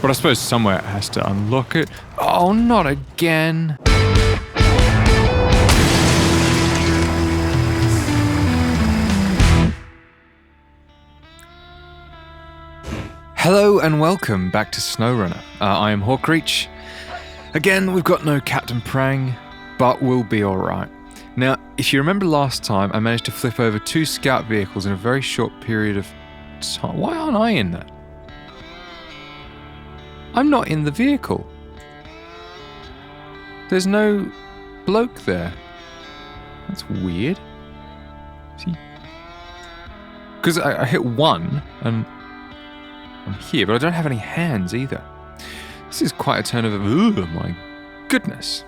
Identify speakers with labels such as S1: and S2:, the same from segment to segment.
S1: But I suppose somewhere it has to unlock it. Oh, not again. Hello and welcome back to Snowrunner. I am Hawkreach. Again, we've got no Captain Prang, but we'll be alright. Now, if you remember last time, I managed to flip over 2 scout vehicles in a very short period of time. Why aren't I in that? I'm not in the vehicle. There's no bloke there. That's weird. See? Because I hit 1 and I'm here, but I don't have any hands either. This is quite a turn of... Oh my goodness.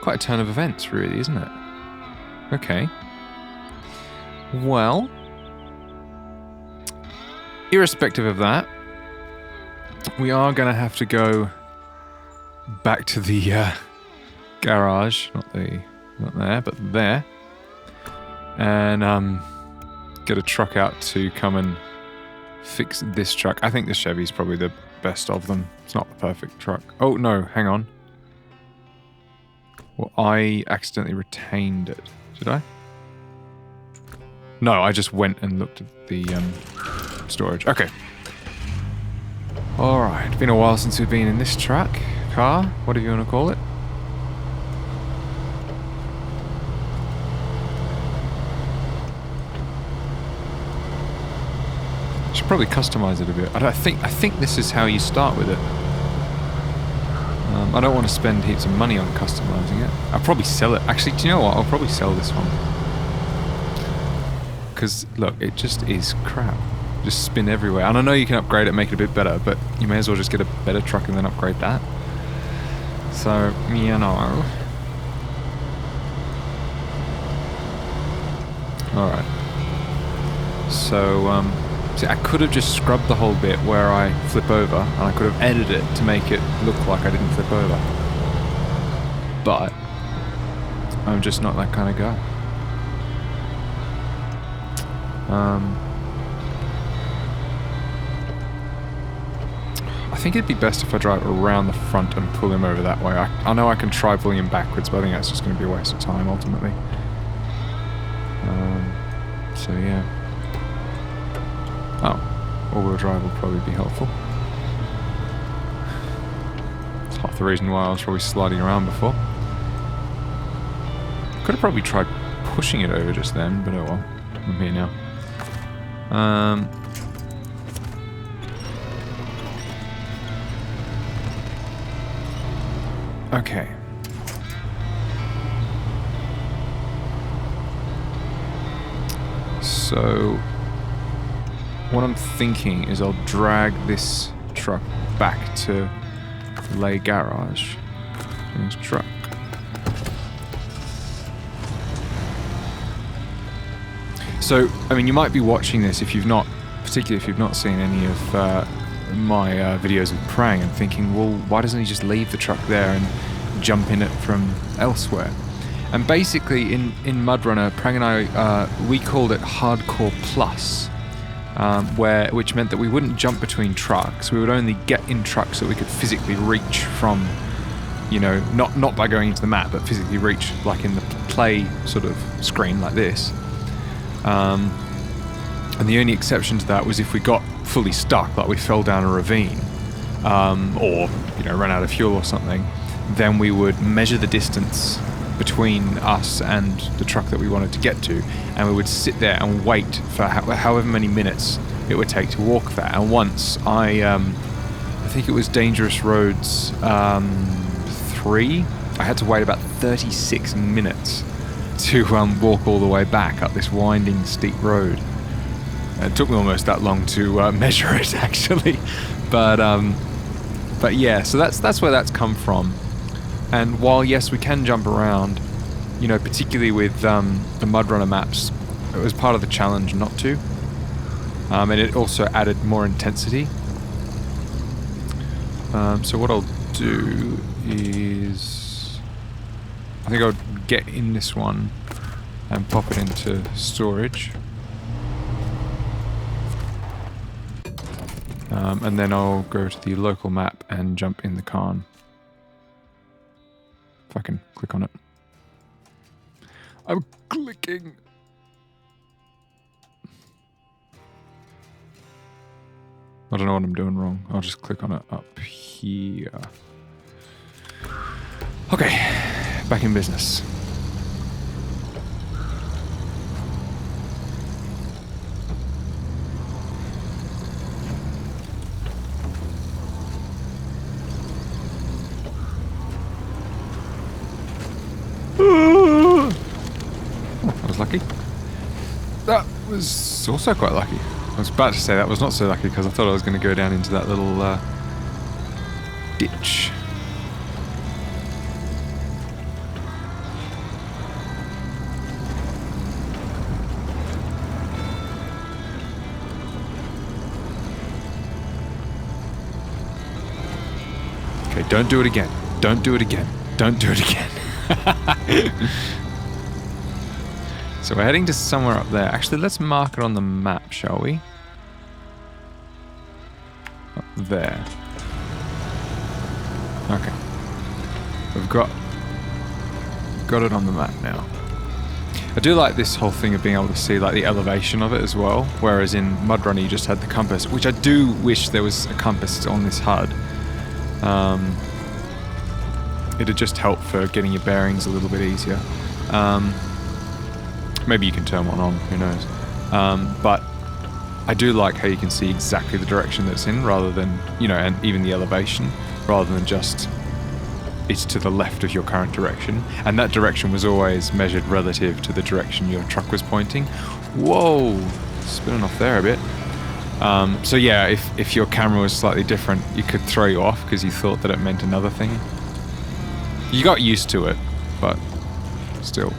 S1: Quite a turn of events, really, isn't it? Okay. Well, irrespective of that, we are going to have to go back to the garage. Not there, but there. And get a truck out to come and fix this truck. I think the Chevy's probably the best of them. It's not the perfect truck. Oh, no, hang on. Well, I accidentally retained it. Did I? No, I just went and looked at the storage. Okay. Alright, it's been a while since we've been in this truck. Car, whatever you want to call it. Should probably customize it a bit. I think this is how you start with it. I don't want to spend heaps of money on customizing it. I'll probably sell it. Actually, do you know what? I'll probably sell this one. Because, look, it just is crap. Just spin everywhere. And I know you can upgrade it, make it a bit better, but you may as well just get a better truck and then upgrade that. So, you know. Alright. So, see, I could have just scrubbed the whole bit where I flip over, and I could have edited it to make it look like I didn't flip over. But I'm just not that kind of guy. I think it'd be best if I drive around the front and pull him over that way. I know I can try pulling him backwards, but I think that's just going to be a waste of time ultimately. So yeah. Oh, all-wheel drive will probably be helpful. It's half the reason why I was probably sliding around before. Could have probably tried pushing it over just then, but oh well. I'm here now. Okay. So what I'm thinking is I'll drag this truck back to Lay Garage. This truck. So, I mean, you might be watching this if you've not, particularly if you've not seen any of my videos with Prang and thinking, well, why doesn't he just leave the truck there and jump in it from elsewhere? And basically, in Mudrunner, Prang and I, we called it Hardcore Plus. Which meant that we wouldn't jump between trucks. We would only get in trucks that we could physically reach from, you know, not by going into the map, but physically reach, like in the play sort of screen like this. And the only exception to that was if we got fully stuck, like we fell down a ravine, or, you know, ran out of fuel or something, then we would measure the distance between us and the truck that we wanted to get to, and we would sit there and wait for however many minutes it would take to walk that. And once I think it was Dangerous Roads 3, I had to wait about 36 minutes to walk all the way back up this winding, steep road. It took me almost that long to measure it, actually, but yeah. So that's where that's come from. And while yes, we can jump around, you know, particularly with the Mudrunner maps, it was part of the challenge not to, and it also added more intensity. So what I'll do is, I think I'll get in this one and pop it into storage. And then I'll go to the local map and jump in the Khan. If I can click on it. I'm clicking. I don't know what I'm doing wrong. I'll just click on it up here. Okay, back in business. That was lucky. That was also quite lucky. I was about to say that was not so lucky because I thought I was going to go down into that little ditch. Okay, don't do it again. Don't do it again. Don't do it again. So we're heading to somewhere up there. Actually, let's mark it on the map, shall we? Up there. Okay. We've got it on the map now. I do like this whole thing of being able to see like the elevation of it as well, whereas in Mudrunner you just had the compass, which I do wish there was a compass on this HUD. It'd just help for getting your bearings a little bit easier. Maybe you can turn one on, who knows. But I do like how you can see exactly the direction that's in rather than, you know, and even the elevation, rather than just it's to the left of your current direction. And that direction was always measured relative to the direction your truck was pointing. Whoa, spinning off there a bit. So yeah, if your camera was slightly different, it could throw you off because you thought that it meant another thing. You got used to it, but still.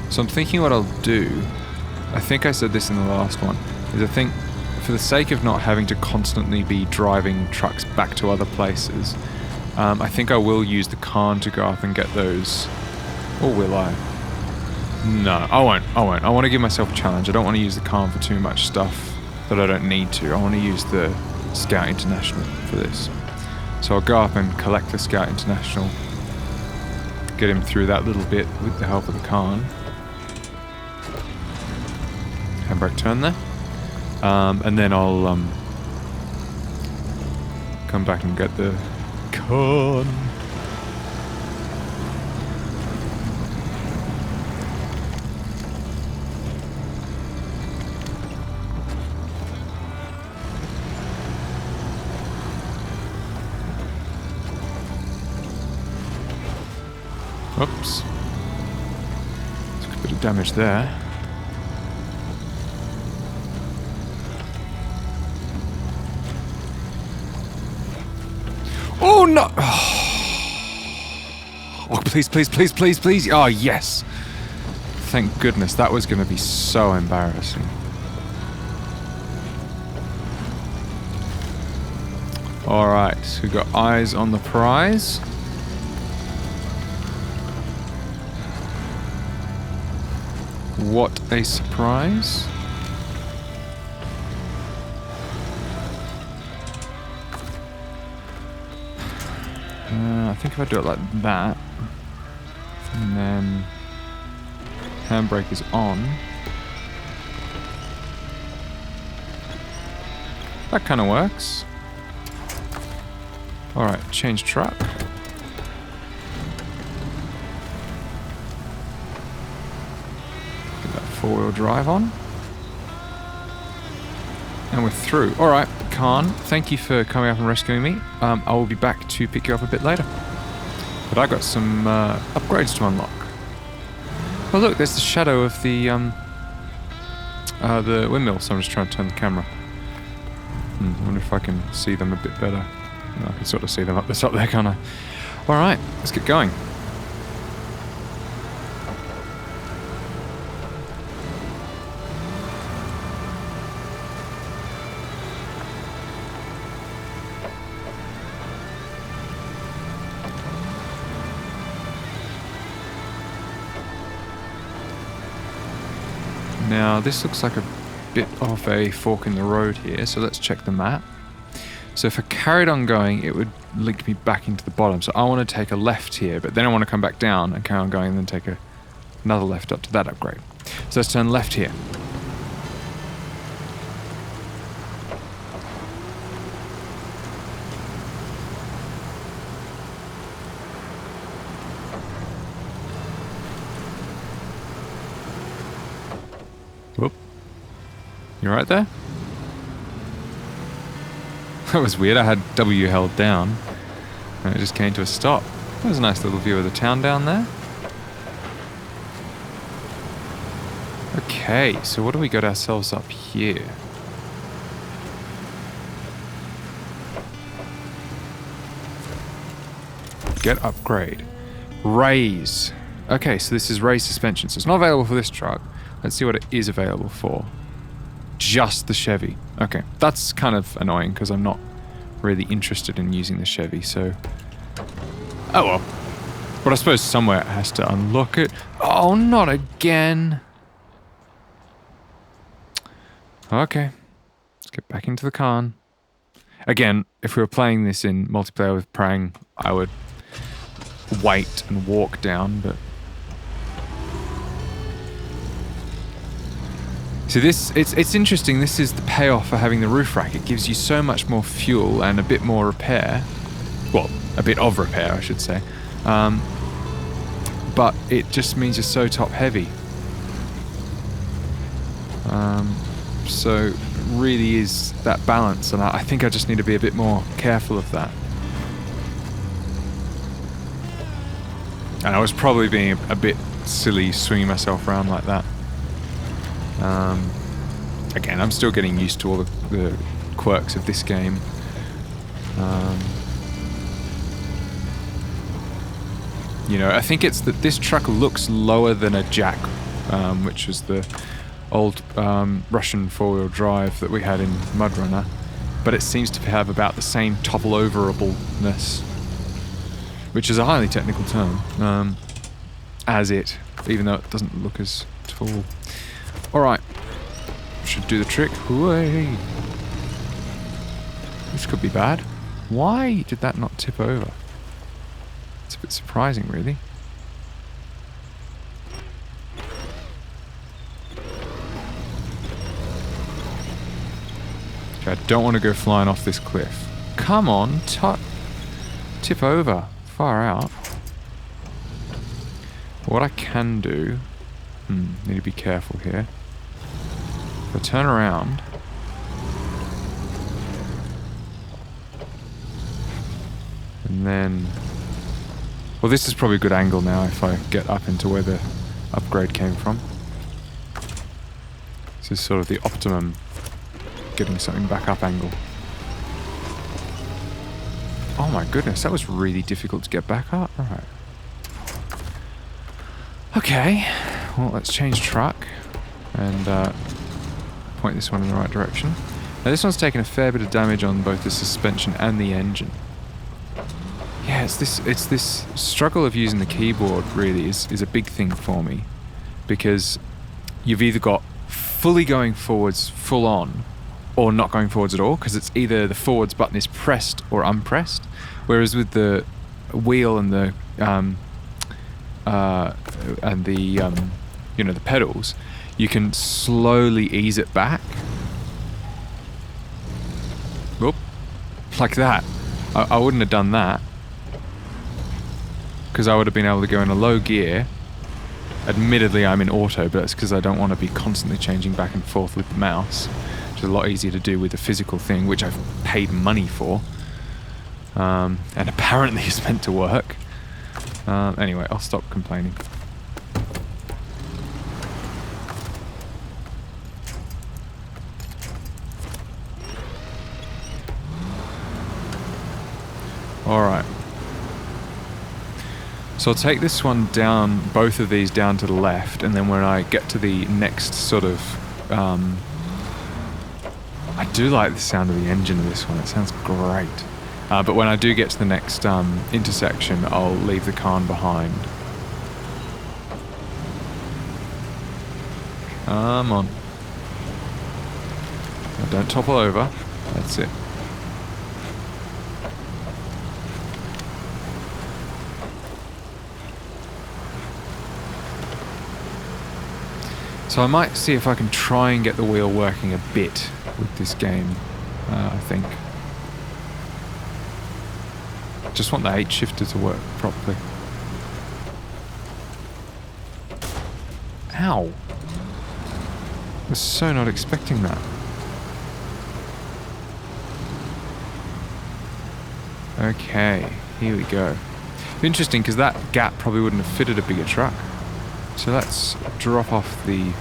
S1: So I'm thinking what I'll do, I think I said this in the last one, is I think for the sake of not having to constantly be driving trucks back to other places, I think I will use the Khan to go up and get those. Or will I? No, I won't. I want to give myself a challenge. I don't want to use the Khan for too much stuff that I don't need to. I want to use the Scout International for this. So I'll go up and collect the Scout International, get him through that little bit with the help of the Khan. Handbrake turn there. And then I'll come back and get the Khan. Oops. Took a bit of damage there. Oh no! Oh, please, please, please, please, please. Oh, yes. Thank goodness. That was going to be so embarrassing. Alright, we've got eyes on the prize. What a surprise. I think if I do it like that, and then handbrake is on, that kind of works. Alright, change truck. Get that four-wheel drive on. And we're through. Alright, Khan, thank you for coming up and rescuing me. I will be back to pick you up a bit later. But I got some upgrades to unlock. Oh look, there's the shadow of the windmill, so I'm just trying to turn the camera. I wonder if I can see them a bit better. No, I can sort of see them up the top there, can't I? Alright, let's get going. Now, this looks like a bit of a fork in the road here, so let's check the map. So if I carried on going, it would link me back into the bottom. So I want to take a left here, but then I want to come back down and carry on going and then take another left up to that upgrade. So let's turn left here. Whoop. You right there? That was weird. I had W held down and it just came to a stop. That was a nice little view of the town down there. Okay, so what do we got ourselves up here? Get upgrade. Raise. Okay, so this is raised suspension. So it's not available for this truck. Let's see what it is available for. Just the Chevy. Okay, that's kind of annoying because I'm not really interested in using the Chevy, so... Oh well. But I suppose somewhere it has to unlock it. Oh, not again! Okay. Let's get back into the car. Again, if we were playing this in multiplayer with Prang, I would wait and walk down, but... So this, it's interesting, this is the payoff for having the roof rack. It gives you so much more fuel and a bit more repair. Well, a bit of repair, I should say. But it just means you're so top heavy. So it really is that balance, and I think I just need to be a bit more careful of that. And I was probably being a bit silly swinging myself around like that. Again, I'm still getting used to all the quirks of this game. You know, I think it's that this truck looks lower than a Jack, which was the old Russian four-wheel drive that we had in Mudrunner, but it seems to have about the same topple-overableness, which is a highly technical term, as it, even though it doesn't look as tall. Alright, should do the trick. Hooray. This could be bad. Why did that not tip over? It's a bit surprising, really. Okay, I don't want to go flying off this cliff. Come on, tip over. Far out. What I can do... need to be careful here. If I turn around... And then... Well, this is probably a good angle now if I get up into where the upgrade came from. This is sort of the optimum getting something back up angle. Oh my goodness, that was really difficult to get back up. Alright. Okay, well, let's change truck and point this one in the right direction. Now this one's taken a fair bit of damage on both the suspension and the engine. Yeah, it's this struggle of using the keyboard really is a big thing for me, because you've either got fully going forwards full on or not going forwards at all, because it's either the forwards button is pressed or unpressed, whereas with the wheel and the you know, the pedals, you can slowly ease it back. Whoop. Like that. I wouldn't have done that, because I would have been able to go in a low gear. Admittedly, I'm in auto, but it's because I don't want to be constantly changing back and forth with the mouse, which is a lot easier to do with a physical thing, which I've paid money for, and apparently is meant to work. Anyway, I'll stop complaining. Alright. So I'll take this one down, both of these down to the left, and then when I get to the next sort of... I do like the sound of the engine of this one, it sounds great. But when I do get to the next intersection, I'll leave the Khan behind. Come on. Now don't topple over. That's it. So I might see if I can try and get the wheel working a bit with this game, I think. Just want the H shifter to work properly. Ow! I was so not expecting that. Okay, here we go. Interesting, because that gap probably wouldn't have fitted a bigger truck. So let's drop off the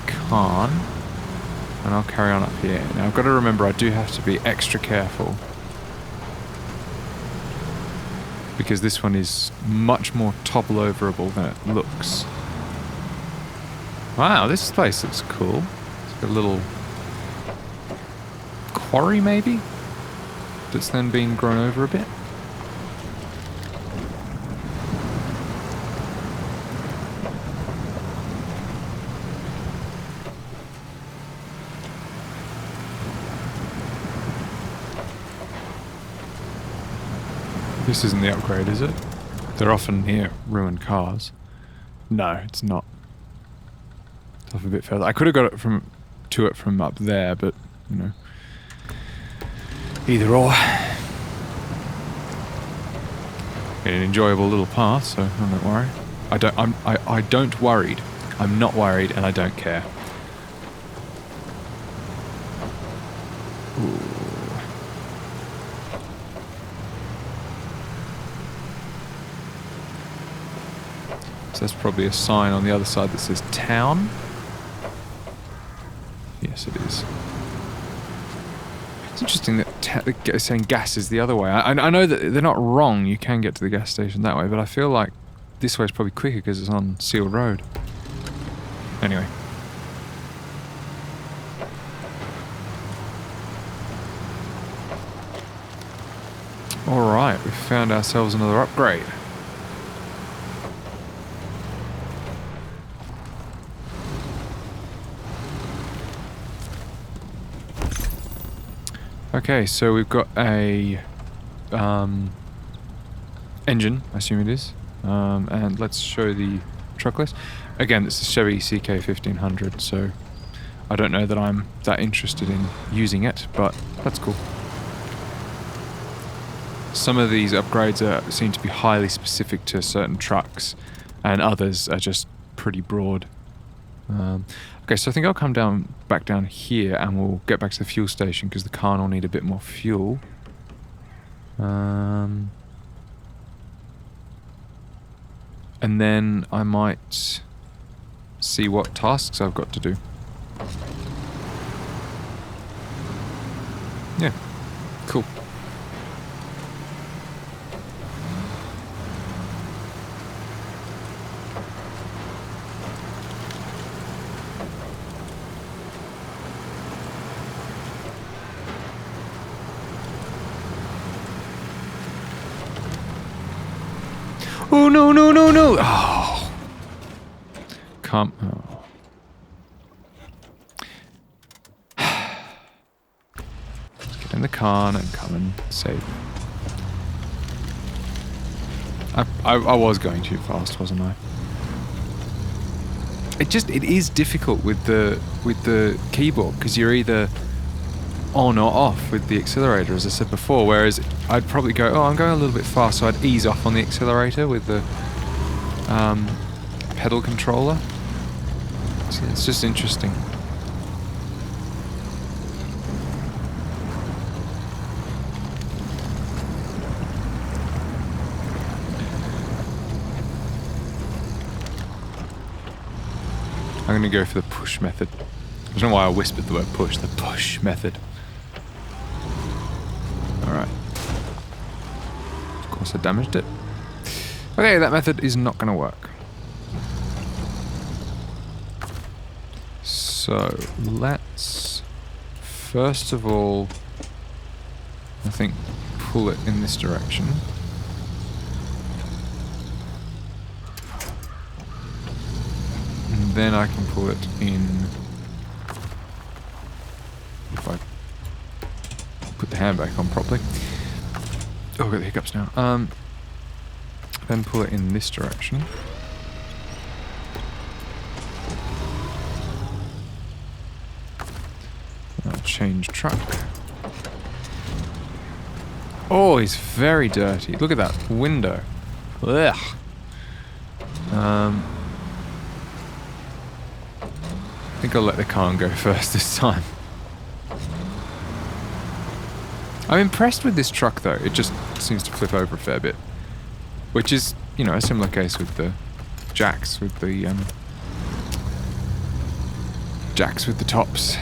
S1: Khan, and I'll carry on up here. Now I've got to remember I do have to be extra careful, because this one is much more topple-overable than it looks. Wow, this place looks cool. It's got a little quarry, maybe? That's then being grown over a bit. This isn't the upgrade, is it? They're often near ruined cars. No, it's not. It's off a bit further. I could have got it to it from up there, but you know, either or. An enjoyable little path, so I don't worry. I don't worried. I'm not worried, and I don't care. Ooh. So there's probably a sign on the other side that says town. Yes, it is. It's interesting that saying gas is the other way. I know that they're not wrong, you can get to the gas station that way, but I feel like this way is probably quicker because it's on sealed road. Anyway. Alright, we found ourselves another upgrade. Okay, so we've got a engine, I assume it is, and let's show the truck list. Again, it's a Chevy CK1500, so I don't know that I'm that interested in using it, but that's cool. Some of these upgrades seem to be highly specific to certain trucks, and others are just pretty broad. Okay, so I think I'll come back down here, and we'll get back to the fuel station because the car will need a bit more fuel. And then I might see what tasks I've got to do. Yeah, cool. Oh, no, no, no, no! Oh. Come... Oh. Let's get in the car and come and save. I was going too fast, wasn't I? It is difficult with the keyboard, because you're either on or off with the accelerator, as I said before, whereas I'd probably go, oh, I'm going a little bit fast, so I'd ease off on the accelerator with the pedal controller. So it's just interesting. I'm going to go for the push method. I don't know why I whispered the word push. The push method. Alright. Of course I damaged it. Okay, that method is not going to work. So, let's first of all, I think, pull it in this direction. and then I can pull it in. If I put the handbrake on properly. Oh, I've got the hiccups now. Then pull it in this direction. I'll change truck. Oh, he's very dirty. Look at that window. Ugh. I think I'll let the Khan go first this time. I'm impressed with this truck though. It just seems to flip over a fair bit. Which is, you know, a similar case with the jacks with the tops.